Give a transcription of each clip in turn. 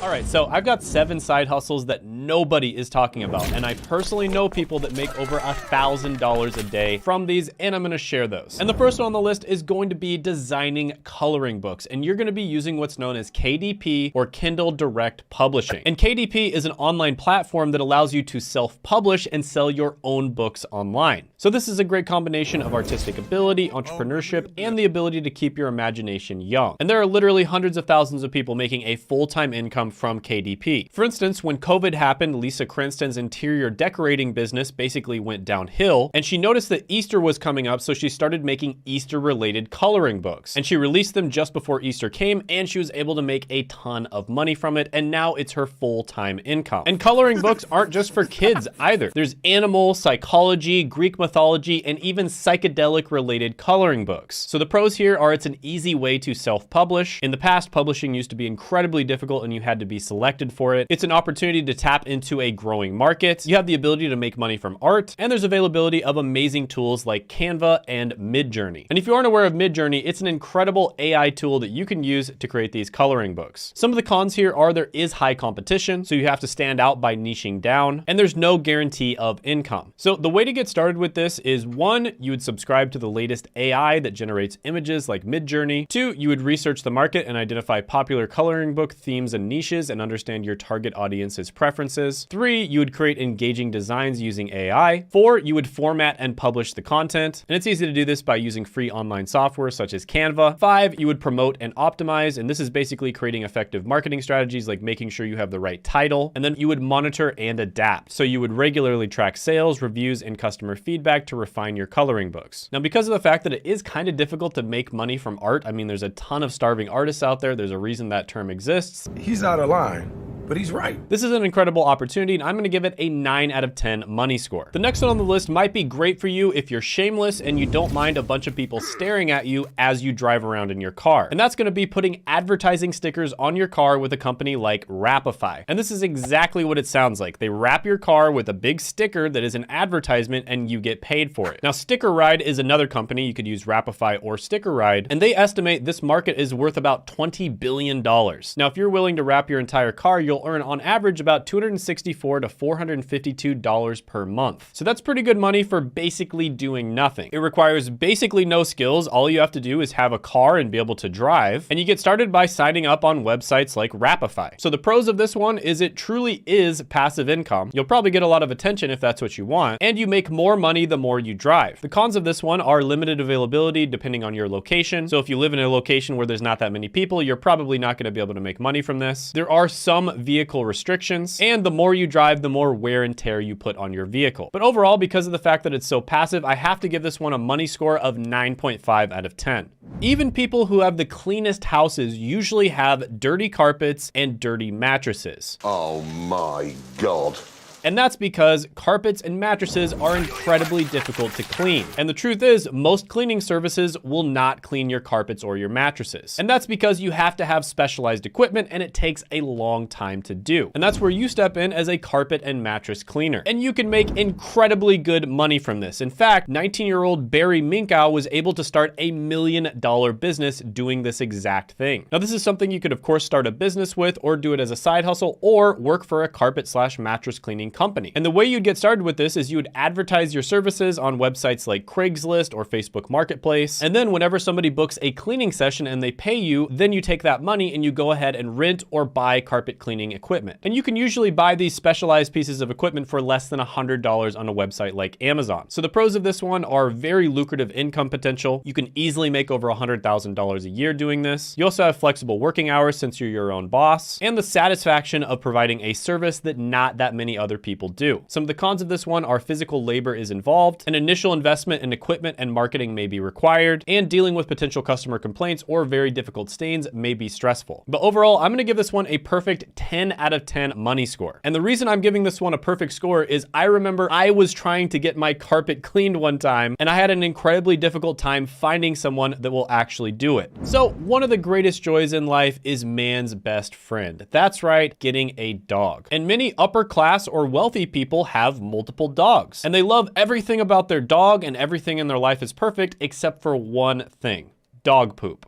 All right, so I've got 7 side hustles that nobody is talking about, and I personally know people that make over $1,000 a day from these, and I'm gonna share those. And the first one on the list is going to be designing coloring books, and you're gonna be using what's known as KDP, or Kindle Direct Publishing. And KDP is an online platform that allows you to self-publish and sell your own books online. So this is a great combination of artistic ability, entrepreneurship, and the ability to keep your imagination young. And there are literally hundreds of thousands of people making a full-time income from KDP. For instance, when COVID happened, Lisa Cranston's interior decorating business basically went downhill, and she noticed that Easter was coming up, so she started making Easter-related coloring books. And she released them just before Easter came, and she was able to make a ton of money from it, and now it's her full-time income. And coloring books aren't just for kids either. There's animal, psychology, Greek mythology, and even psychedelic-related coloring books. So the pros here are it's an easy way to self-publish. In the past, publishing used to be incredibly difficult and you had to be selected for it. It's an opportunity to tap into a growing market. You have the ability to make money from art, and there's availability of amazing tools like Canva and Midjourney. And if you aren't aware of Midjourney, it's an incredible AI tool that you can use to create these coloring books. Some of the cons here are there is high competition, so you have to stand out by niching down, and there's no guarantee of income. So the way to get started with this is 1, you would subscribe to the latest AI that generates images like Midjourney. 2, you would research the market and identify popular coloring book themes and niches and understand your target audience's preferences. 3, you would create engaging designs using AI. 4, you would format and publish the content. And it's easy to do this by using free online software such as Canva. 5, you would promote and optimize. And this is basically creating effective marketing strategies like making sure you have the right title. And then you would monitor and adapt. So you would regularly track sales, reviews, and customer feedback to refine your coloring books. Now, because of the fact that it is kind of difficult to make money from art, I mean, there's a ton of starving artists out there. There's a reason that term exists. He's out of line, but he's right. This is an incredible opportunity, and I'm gonna give it a 9 out of 10 money score. The next one on the list might be great for you if you're shameless and you don't mind a bunch of people staring at you as you drive around in your car. And that's gonna be putting advertising stickers on your car with a company like Wrapify. And this is exactly what it sounds like. They wrap your car with a big sticker that is an advertisement and you get paid for it. Now, Sticker Ride is another company. You could use Wrapify or Sticker Ride, and they estimate this market is worth about $20 billion. Now, if you're willing to wrap your entire car, you'll earn on average about $264 to $452 per month. So that's pretty good money for basically doing nothing. It requires basically no skills. All you have to do is have a car and be able to drive. And you get started by signing up on websites like Wrapify. So the pros of this one is it truly is passive income. You'll probably get a lot of attention if that's what you want, and you make more money the more you drive. The cons of this one are limited availability depending on your location. So if you live in a location where there's not that many people, you're probably not going to be able to make money from this. There are some vehicle restrictions, and the more you drive, the more wear and tear you put on your vehicle. But overall, because of the fact that it's so passive, I have to give this one a money score of 9.5 out of 10. Even people who have the cleanest houses usually have dirty carpets and dirty mattresses. Oh my God. And that's because carpets and mattresses are incredibly difficult to clean. And the truth is, most cleaning services will not clean your carpets or your mattresses. And that's because you have to have specialized equipment and it takes a long time to do. And that's where you step in as a carpet and mattress cleaner. And you can make incredibly good money from this. In fact, 19-year-old Barry Minkow was able to start $1 million business doing this exact thing. Now, this is something you could, of course, start a business with or do it as a side hustle or work for a carpet/mattress cleaning company. And the way you'd get started with this is you would advertise your services on websites like Craigslist or Facebook Marketplace. And then whenever somebody books a cleaning session and they pay you, then you take that money and you go ahead and rent or buy carpet cleaning equipment. And you can usually buy these specialized pieces of equipment for less than $100 on a website like Amazon. So the pros of this one are very lucrative income potential. You can easily make over $100,000 a year doing this. You also have flexible working hours since you're your own boss, and the satisfaction of providing a service that not that many other people do. Some of the cons of this one are physical labor is involved, an initial investment in equipment and marketing may be required, and dealing with potential customer complaints or very difficult stains may be stressful. But overall, I'm gonna give this one a perfect 10 out of 10 money score. And the reason I'm giving this one a perfect score is I remember I was trying to get my carpet cleaned one time, and I had an incredibly difficult time finding someone that will actually do it. So one of the greatest joys in life is man's best friend. That's right, getting a dog. And many upper class or wealthy people have multiple dogs, and they love everything about their dog and everything in their life is perfect except for one thing: dog poop.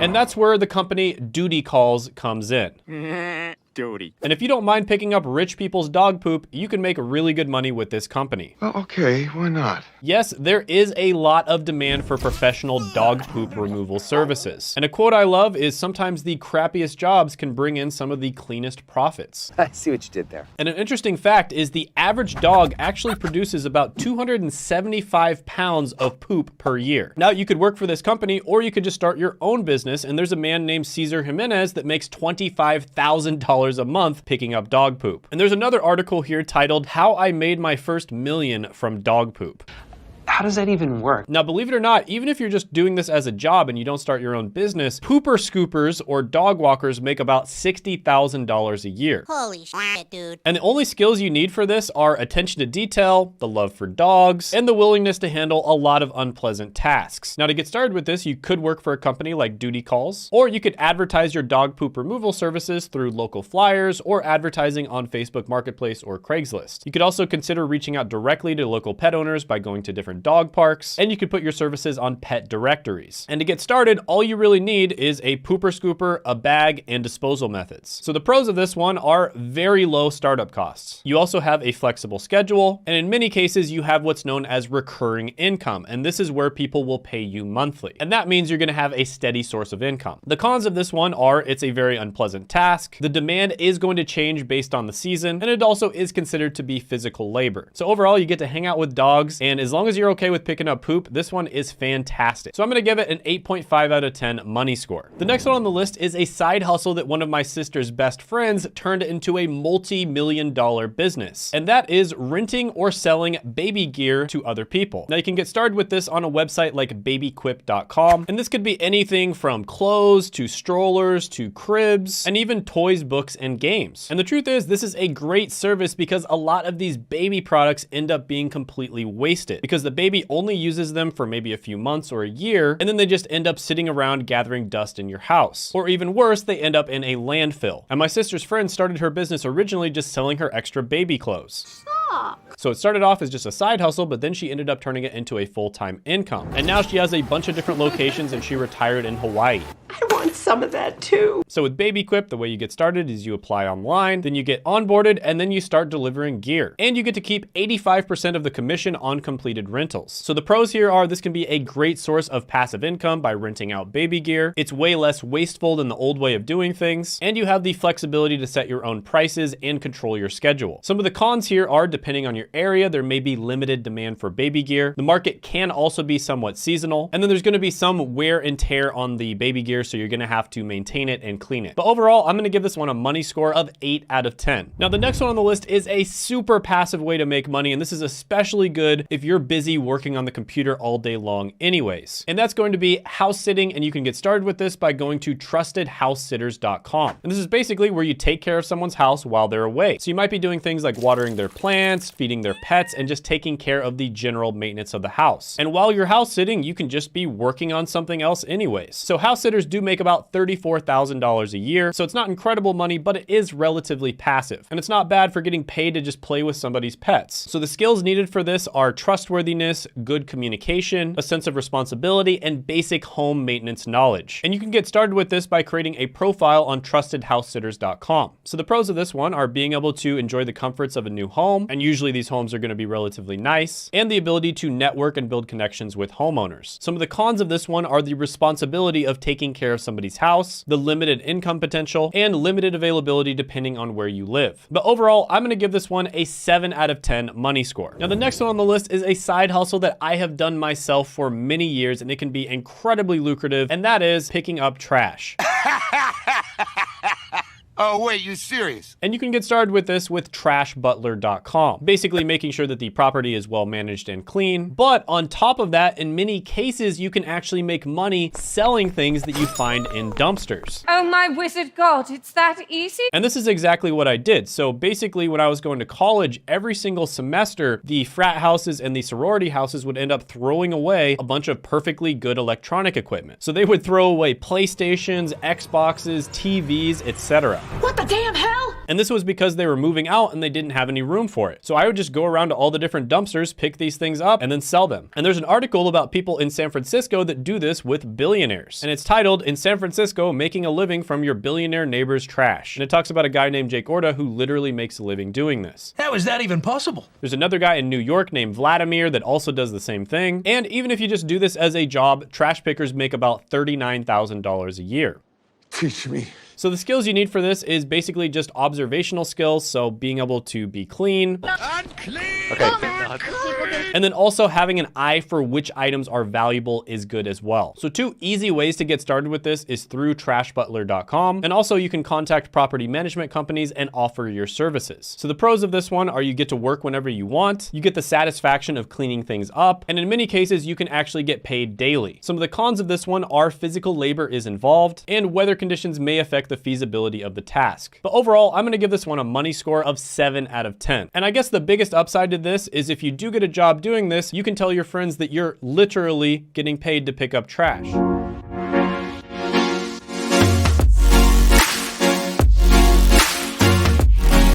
And that's where the company Duty Calls comes in. Duty. And if you don't mind picking up rich people's dog poop, you can make really good money with this company. Well, okay, why not? Yes, there is a lot of demand for professional dog poop removal services. And a quote I love is, sometimes the crappiest jobs can bring in some of the cleanest profits. I see what you did there. And an interesting fact is the average dog actually produces about 275 pounds of poop per year. Now, you could work for this company or you could just start your own business, and there's a man named Cesar Jimenez that makes $25,000 a month picking up dog poop. And there's another article here titled, How I Made My First Million from Dog Poop. How does that even work? Now, believe it or not, even if you're just doing this as a job and you don't start your own business, pooper scoopers or dog walkers make about $60,000 a year. Holy shit, dude. And the only skills you need for this are attention to detail, the love for dogs, and the willingness to handle a lot of unpleasant tasks. Now, to get started with this, you could work for a company like Duty Calls, or you could advertise your dog poop removal services through local flyers or advertising on Facebook Marketplace or Craigslist. You could also consider reaching out directly to local pet owners by going to different dog parks, and you could put your services on pet directories. And to get started, all you really need is a pooper scooper, a bag, and disposal methods. So the pros of this one are very low startup costs. You also have a flexible schedule, and in many cases, you have what's known as recurring income, and this is where people will pay you monthly. And that means you're gonna have a steady source of income. The cons of this one are it's a very unpleasant task, the demand is going to change based on the season, and it also is considered to be physical labor. So overall, you get to hang out with dogs, and as long as you're okay with picking up poop, this one is fantastic. So I'm gonna give it an 8.5 out of 10 money score. The next one on the list is a side hustle that one of my sister's best friends turned into a multi-million-dollar business. And that is renting or selling baby gear to other people. Now you can get started with this on a website like babyquip.com. And this could be anything from clothes to strollers to cribs and even toys, books, and games. And the truth is, this is a great service because a lot of these baby products end up being completely wasted because the baby only uses them for maybe a few months or a year, and then they just end up sitting around gathering dust in your house. Or even worse, they end up in a landfill. And my sister's friend started her business originally just selling her extra baby clothes. So it started off as just a side hustle, but then she ended up turning it into a full-time income. And now she has a bunch of different locations and she retired in Hawaii. I want some of that too. So with BabyQuip, the way you get started is you apply online, then you get onboarded, and then you start delivering gear. And you get to keep 85% of the commission on completed rentals. So the pros here are this can be a great source of passive income by renting out baby gear. It's way less wasteful than the old way of doing things. And you have the flexibility to set your own prices and control your schedule. Some of the cons here are, depending on your area, there may be limited demand for baby gear. The market can also be somewhat seasonal. And then there's gonna be some wear and tear on the baby gear, so you're gonna have to maintain it and clean it. But overall, I'm gonna give this one a money score of 8 out of 10. Now, the next one on the list is a super passive way to make money, and this is especially good if you're busy working on the computer all day long anyways. And that's going to be house sitting, and you can get started with this by going to trustedhousesitters.com. And this is basically where you take care of someone's house while they're away. So you might be doing things like watering their plants, feeding their pets, and just taking care of the general maintenance of the house. And while you're house sitting, you can just be working on something else anyways. So house sitters do make about $34,000 a year. So it's not incredible money, but it is relatively passive. And it's not bad for getting paid to just play with somebody's pets. So the skills needed for this are trustworthiness, good communication, a sense of responsibility, and basic home maintenance knowledge. And you can get started with this by creating a profile on trustedhousesitters.com. So the pros of this one are being able to enjoy the comforts of a new home, and usually these homes are going to be relatively nice, and the ability to network and build connections with homeowners. Some of the cons of this one are the responsibility of taking care of somebody's house, the limited income potential, and limited availability depending on where you live. But overall, I'm going to give this one a 7 out of 10 money score. Now, the next one on the list is a side hustle that I have done myself for many years, and it can be incredibly lucrative, and that is picking up trash. Oh, wait, you serious? And you can get started with this with trashbutler.com, basically making sure that the property is well managed and clean. But on top of that, in many cases, you can actually make money selling things that you find in dumpsters. Oh my wizard god, it's that easy? And this is exactly what I did. So basically, when I was going to college, every single semester, the frat houses and the sorority houses would end up throwing away a bunch of perfectly good electronic equipment. So they would throw away PlayStations, Xboxes, TVs, etc. What the damn hell? And this was because they were moving out and they didn't have any room for it. So I would just go around to all the different dumpsters, pick these things up, and then sell them. And there's an article about people in San Francisco that do this with billionaires. And it's titled, "In San Francisco, Making a Living from Your Billionaire Neighbor's Trash." And it talks about a guy named Jake Orta who literally makes a living doing this. How is that even possible? There's another guy in New York named Vladimir that also does the same thing. And even if you just do this as a job, trash pickers make about $39,000 a year. Teach me. So the skills you need for this is basically just observational skills, so being able to be clean. Okay. And then also having an eye for which items are valuable is good as well. So 2 easy ways to get started with this is through trashbutler.com. And also you can contact property management companies and offer your services. So the pros of this one are you get to work whenever you want, you get the satisfaction of cleaning things up, and in many cases you can actually get paid daily. Some of the cons of this one are physical labor is involved and weather conditions may affect the feasibility of the task. But overall, I'm gonna give this one a money score of 7 out of 10. And I guess the biggest upside to this is if you do get a job doing this, you can tell your friends that you're literally getting paid to pick up trash.